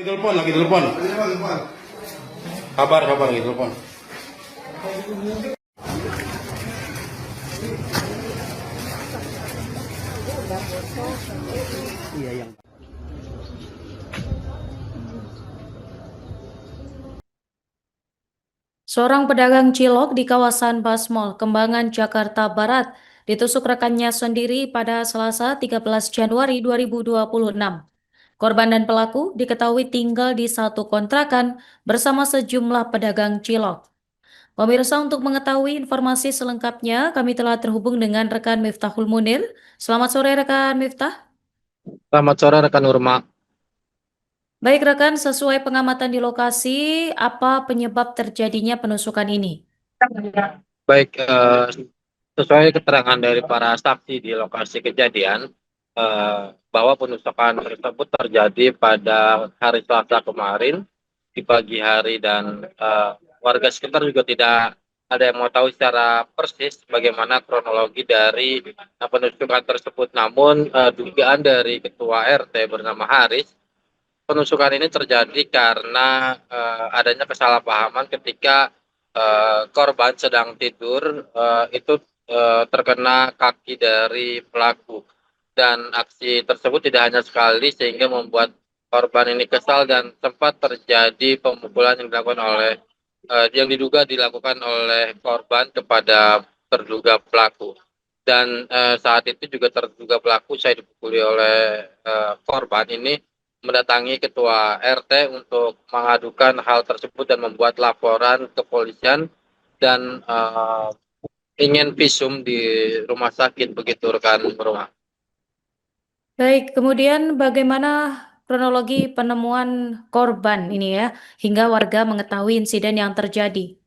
Lagi telepon. Kabar lagi telepon. Iya yang. Seorang pedagang cilok di kawasan Basmol, Kembangan, Jakarta Barat, ditusuk rekannya sendiri pada Selasa 13 Januari 2026. Korban dan pelaku diketahui tinggal di satu kontrakan bersama sejumlah pedagang cilok. Pemirsa, untuk mengetahui informasi selengkapnya, kami telah terhubung dengan rekan Miftahul Munir. Selamat sore rekan Miftah. Selamat sore rekan Urma. Baik rekan, sesuai pengamatan di lokasi, apa penyebab terjadinya penusukan ini? Baik, sesuai keterangan dari para saksi di lokasi kejadian, bahwa penusukan tersebut terjadi pada hari Selasa kemarin di pagi hari dan warga sekitar juga tidak ada yang mau tahu secara persis bagaimana kronologi dari penusukan tersebut. Namun dugaan dari Ketua RT bernama Haris, penusukan ini terjadi karena adanya kesalahpahaman ketika korban sedang tidur, itu terkena kaki dari pelaku, dan aksi tersebut tidak hanya sekali sehingga membuat korban ini kesal dan sempat terjadi pemukulan yang dilakukan oleh yang diduga dilakukan oleh korban kepada terduga pelaku. Dan saat itu juga terduga pelaku saya dipukuli oleh korban ini mendatangi ketua RT untuk mengadukan hal tersebut dan membuat laporan ke kepolisian dan ingin visum di rumah sakit, begitu rekan rumah. Baik, kemudian bagaimana kronologi penemuan korban ini ya, hingga warga mengetahui insiden yang terjadi?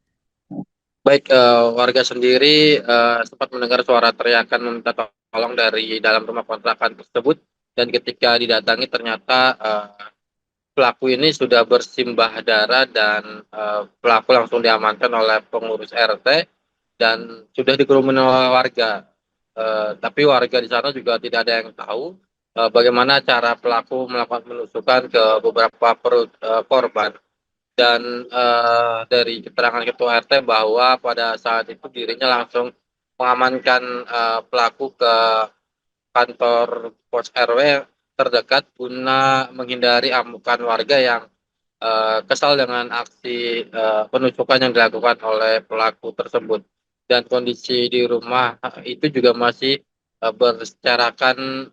Baik, warga sendiri sempat mendengar suara teriakan meminta tolong dari dalam rumah kontrakan tersebut, dan ketika didatangi ternyata pelaku ini sudah bersimbah darah dan pelaku langsung diamankan oleh pengurus RT dan sudah dikerumuni oleh warga. Tapi warga di sana juga tidak ada yang tahu bagaimana cara pelaku melakukan penusukan ke beberapa perut korban. Dan dari keterangan ketua RT bahwa pada saat itu dirinya langsung mengamankan pelaku ke kantor pos RW terdekat guna menghindari amukan warga yang kesal dengan aksi penusukan yang dilakukan oleh pelaku tersebut. Dan kondisi di rumah itu juga masih berserakan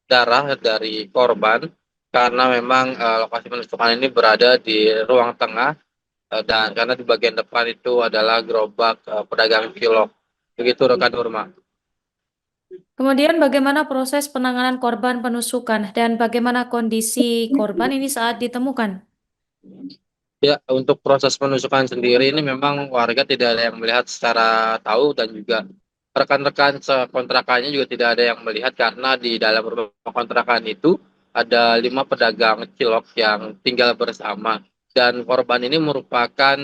darah dari korban, karena memang lokasi penusukan ini berada di ruang tengah, dan karena di bagian depan itu adalah gerobak pedagang cilok. Begitu rekan Urma. Kemudian bagaimana proses penanganan korban penusukan dan bagaimana kondisi korban ini saat ditemukan? Ya, untuk proses penusukan sendiri ini memang warga tidak ada yang melihat secara tahu, dan juga rekan-rekan sekontrakannya juga tidak ada yang melihat karena di dalam rumah kontrakan itu ada 5 pedagang cilok yang tinggal bersama, dan korban ini merupakan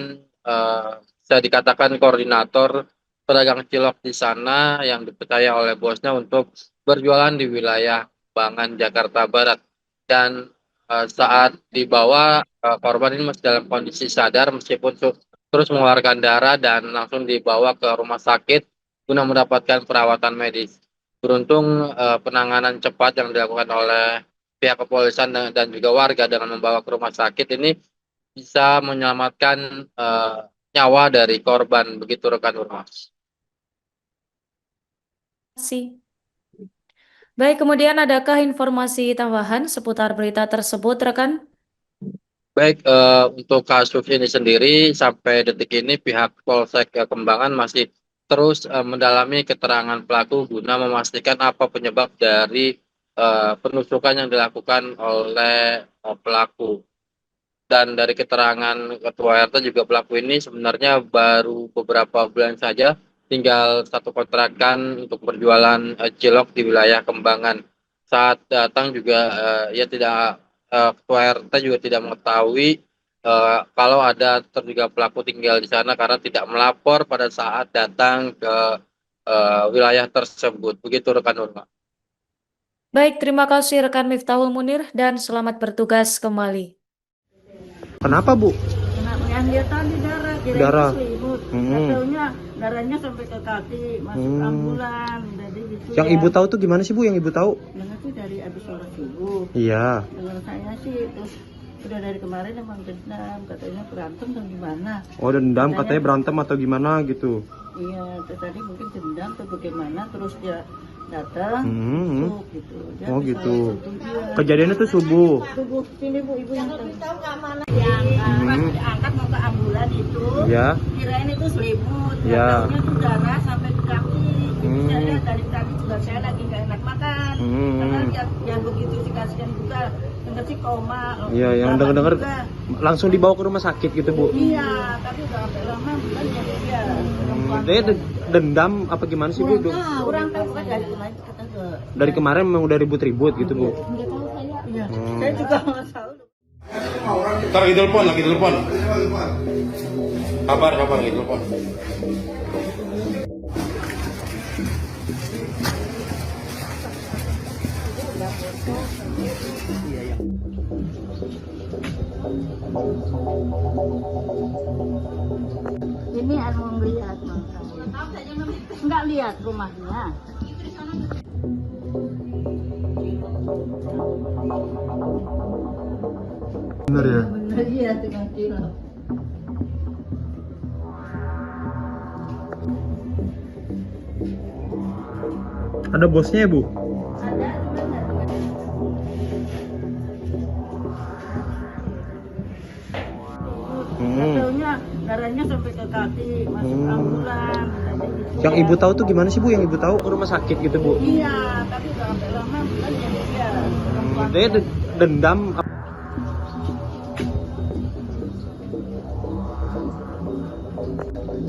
bisa dikatakan koordinator pedagang cilok di sana yang dipercaya oleh bosnya untuk berjualan di wilayah Kembangan, Jakarta Barat. Dan saat dibawa, korban ini masih dalam kondisi sadar meskipun terus mengeluarkan darah, dan langsung dibawa ke rumah sakit guna mendapatkan perawatan medis. Beruntung penanganan cepat yang dilakukan oleh pihak kepolisian dan juga warga dengan membawa ke rumah sakit ini bisa menyelamatkan nyawa dari korban, begitu rekan Urma. Terima kasih. Baik, kemudian adakah informasi tambahan seputar berita tersebut, rekan? Baik, untuk kasus ini sendiri sampai detik ini pihak Polsek Kembangan masih terus mendalami keterangan pelaku guna memastikan apa penyebab dari penusukan yang dilakukan oleh pelaku. Dan dari keterangan Ketua RT juga, pelaku ini sebenarnya baru beberapa bulan saja tinggal satu kontrakan untuk berjualan cilok di wilayah Kembangan. Saat datang juga ia tidak Ketua RT juga tidak mengetahui kalau ada terduga pelaku tinggal di sana karena tidak melapor pada saat datang ke wilayah tersebut. Begitu rekan Nurma. Baik, terima kasih rekan Miftahul Munir dan selamat bertugas kembali. Kenapa Bu? Yang dia tadi darah, kirain Darah. selimut. Nggak taunya darahnya sampai ke kaki, masuk ambulan, jadi gitu. Yang ya. Ibu tahu tuh gimana sih Bu? Yang Ibu tahu? Dengar sih dari abis sholat subuh. Iya. Dengar saya sih, terus udah dari kemarin emang dendam, katanya berantem atau gimana. Oh dendam, katanya berantem atau gimana gitu. Iya, terus tadi mungkin dendam atau bagaimana, terus dia datang, masuk gitu. Dia Oh habis gitu. sholat subuh dia. Kejadiannya tuh subuh. Subuh, sini Bu, ibu yang tahu. Yang pas diangkat mau ke ambulan itu. Ya. Kirain itu selimut, Ya. katanya tuh darah sampai ke kaki. Jadi saya lihat dari tadi juga saya lagi nggak enak makan. Karena lihat yang begitu sih kasihan juga, denger sih koma. Iya, yang lama denger juga. langsung dibawa ke rumah sakit gitu Bu. Iya, tapi udah sampai lama bukan ya dia. Dia dendam apa gimana sih Bu? Kurang tahu kan dari kemarin kata ke. Dari kemarin memang udah ribut-ribut gitu Bu. Nggak tahu saya. Iya, saya juga nggak tahu. Ntar lagi telepon. Kabar lagi telepon. Ini anu melihat, nggak lihat rumahnya. Bener ya? Bener iya tukang cilok. Ada bosnya ya Bu? Ada cuma nggak taunya darahnya sampai ke kaki, masuk ambulan, jadi gitu. Yang Ibu tahu tuh gimana sih Bu? Yang Ibu tahu ke rumah sakit gitu Bu. Iya, tapi udah sampai lama bukan ya dia. Dia dendam.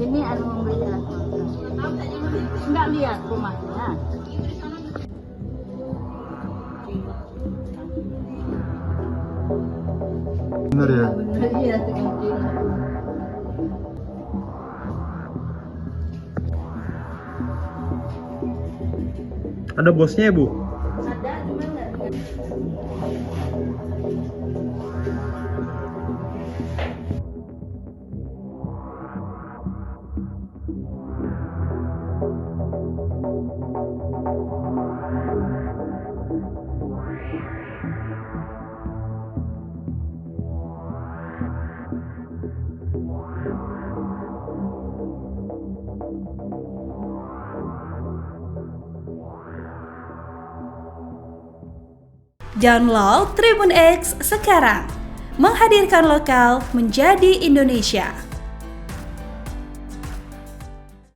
Ini anu melihat, nggak lihat rumahnya. Bener ya? Bener iya tukang cilok. Ada bosnya ya Bu? Ada cuma nggak lihat. Download Tribun X sekarang, menghadirkan lokal menjadi Indonesia.